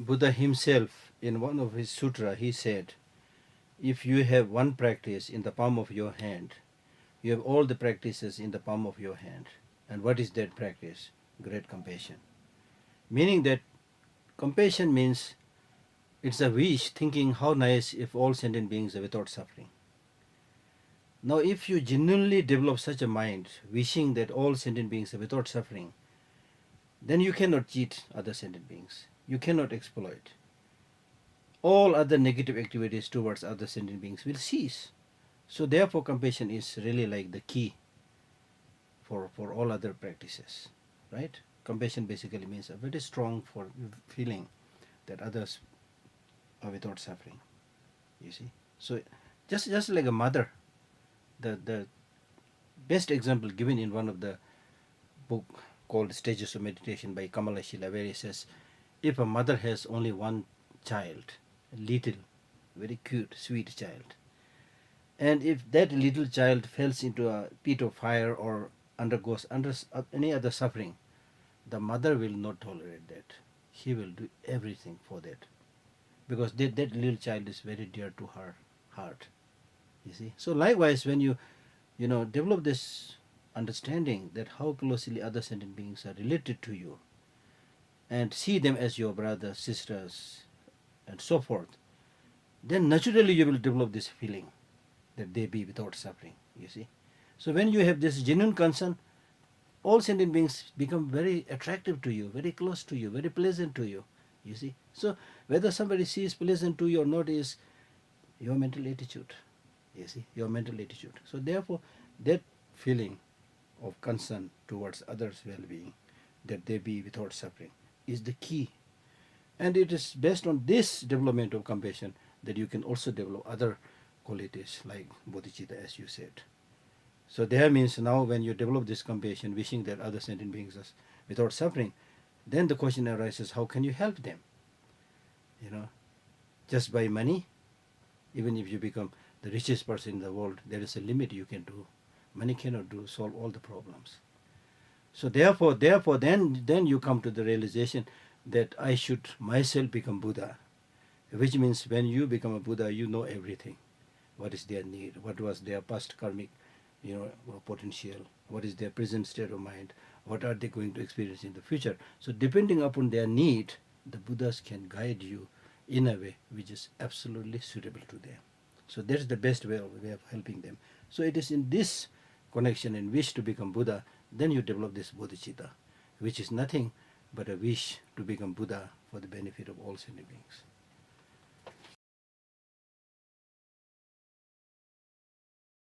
Buddha himself, in one of his sutra, he said, if you have one practice in the palm of your hand, you have all the practices in the palm of your hand. And what is that practice? Great compassion. Meaning that compassion means it's a wish thinking how nice if all sentient beings are without suffering. Now if you genuinely develop such a mind, wishing that all sentient beings are without suffering, then you cannot cheat other sentient beings. You cannot exploit. All other negative activities towards other sentient beings will cease. So therefore compassion is really like the key for all other practices, right? Compassion basically means a very strong for feeling that others are without suffering, you see. So just like a mother, the best example given in one of the book called Stages of Meditation by Kamala Shila, where he says, if a mother has only one child, a little, very cute, sweet child, and if that little child falls into a pit of fire or undergoes any other suffering, the mother will not tolerate that. She will do everything for that, because that little child is very dear to her heart, you see. So likewise, when you develop this understanding that how closely other sentient beings are related to you, and see them as your brothers, sisters, and so forth, then naturally you will develop this feeling that they be without suffering, you see. So when you have this genuine concern, all sentient beings become very attractive to you, very close to you, very pleasant to you, you see. So whether somebody sees pleasant to you or not is your mental attitude, you see, your mental attitude. So therefore that feeling of concern towards others' well-being, that they be without suffering, is the key. And it is based on this development of compassion that you can also develop other qualities like Bodhichita, as you said. So there means now when you develop this compassion, wishing that other sentient beings are without suffering, then the question arises, how can you help them? Just by money? Even if you become the richest person in the world, there is a limit you can do. Money cannot solve all the problems. So therefore then you come to the realization that I should myself become Buddha, which means when you become a Buddha, you know everything. What is their need? What was their past karmic, potential? What is their present state of mind? What are they going to experience in the future? So depending upon their need, the Buddhas can guide you in a way which is absolutely suitable to them. So that's the best way of helping them. So it is in this connection and wish to become Buddha, then you develop this Bodhichita, which is nothing but a wish to become Buddha for the benefit of all sentient beings.